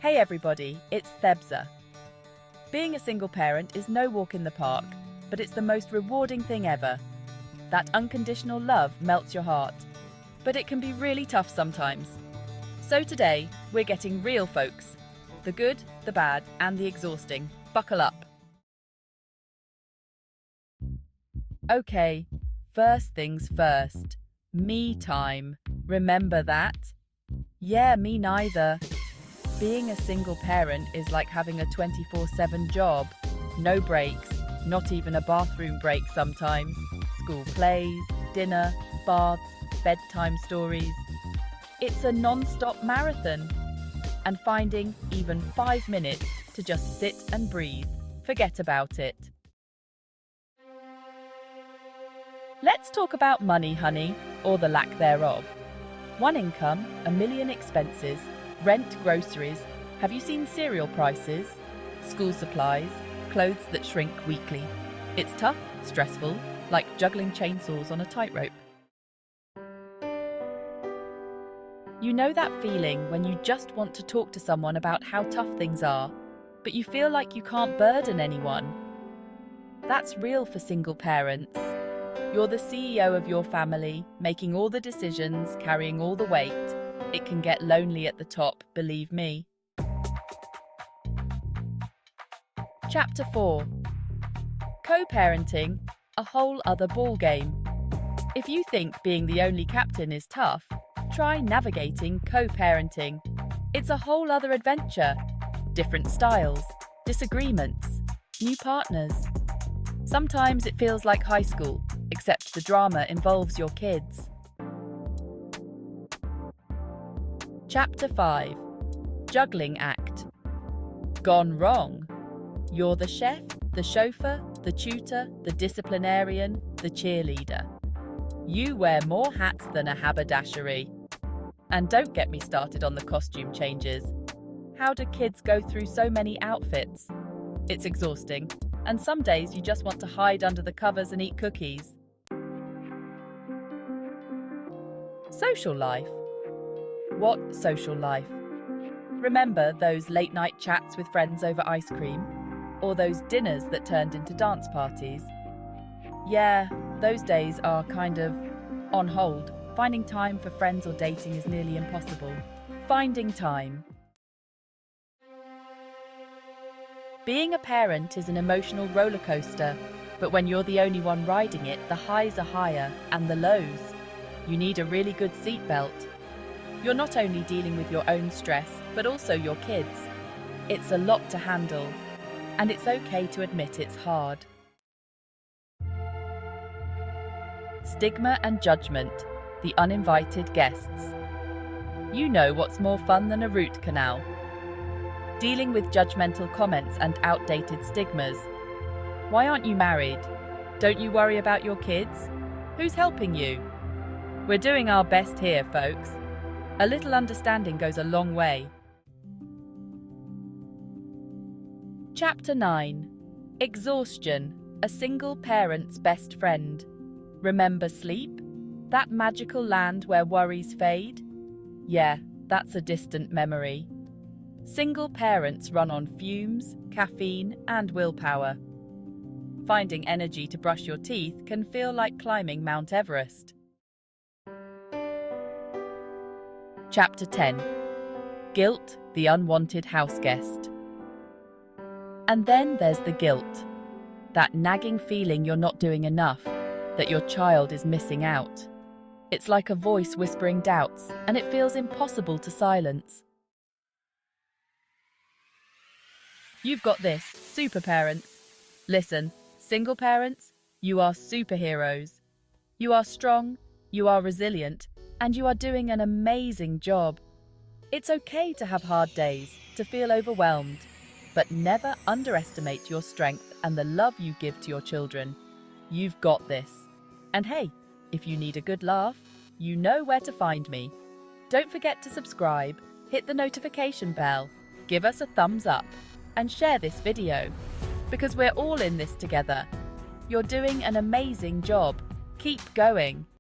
Hey everybody, it's Thebza. Being a single parent is no walk in the park, but it's the most rewarding thing ever. That unconditional love melts your heart, but it can be really tough sometimes. So today, we're getting real, folks. The good, the bad, and the exhausting. Buckle up. Okay, first things first. Me time. Remember that? Yeah, me neither. Being a single parent is like having a 24/7 job. No breaks, not even a bathroom break sometimes. School plays, dinner, baths, bedtime stories. It's a non-stop marathon. And finding even 5 minutes to just sit and breathe, forget about it. Let's talk about money, honey, or the lack thereof. One income, a million expenses, rent, groceries. Have you seen cereal prices? School supplies, clothes that shrink weekly. It's tough, stressful, like juggling chainsaws on a tightrope. You know that feeling when you just want to talk to someone about how tough things are, but you feel like you can't burden anyone? That's real for single parents. You're the CEO of your family, making all the decisions, carrying all the weight. It can get lonely at the top, believe me. Chapter 4. Co-parenting, a whole other ballgame. If you think being the only captain is tough, try navigating co-parenting. It's a whole other adventure. Different styles, disagreements, new partners. Sometimes it feels like high school, except the drama involves your kids. Chapter 5. Juggling act. Gone wrong. You're the chef, the chauffeur, the tutor, the disciplinarian, the cheerleader. You wear more hats than a haberdashery. And don't get me started on the costume changes. How do kids go through so many outfits? It's exhausting, and some days you just want to hide under the covers and eat cookies. Social life. What social life? Remember those late-night chats with friends over ice cream? Or those dinners that turned into dance parties? Yeah, those days are kind of on hold. Finding time for friends or dating is nearly impossible. Finding time. Being a parent is an emotional roller coaster, but when you're the only one riding it, the highs are higher and the lows. You need a really good seatbelt. You're not only dealing with your own stress, but also your kids. It's a lot to handle, and it's okay to admit it's hard. Stigma and judgment, the uninvited guests. You know what's more fun than a root canal? Dealing with judgmental comments and outdated stigmas. Why aren't you married? Don't you worry about your kids? Who's helping you? We're doing our best here, folks. A little understanding goes a long way. Chapter 9. Exhaustion, a single parent's best friend. Remember sleep? That magical land where worries fade? Yeah, that's a distant memory. Single parents run on fumes, caffeine, and willpower. Finding energy to brush your teeth can feel like climbing Mount Everest. Chapter 10. Guilt, the unwanted house guest. And then there's the guilt. That nagging feeling you're not doing enough, that your child is missing out. It's like a voice whispering doubts, and it feels impossible to silence. You've got this, super parents. Listen, single parents, you are superheroes. You are strong, you are resilient, and you are doing an amazing job. It's okay to have hard days, to feel overwhelmed, but never underestimate your strength and the love you give to your children. You've got this. And hey, if you need a good laugh, you know where to find me. Don't forget to subscribe, hit the notification bell, give us a thumbs up, and share this video, because we're all in this together. You're doing an amazing job. Keep going.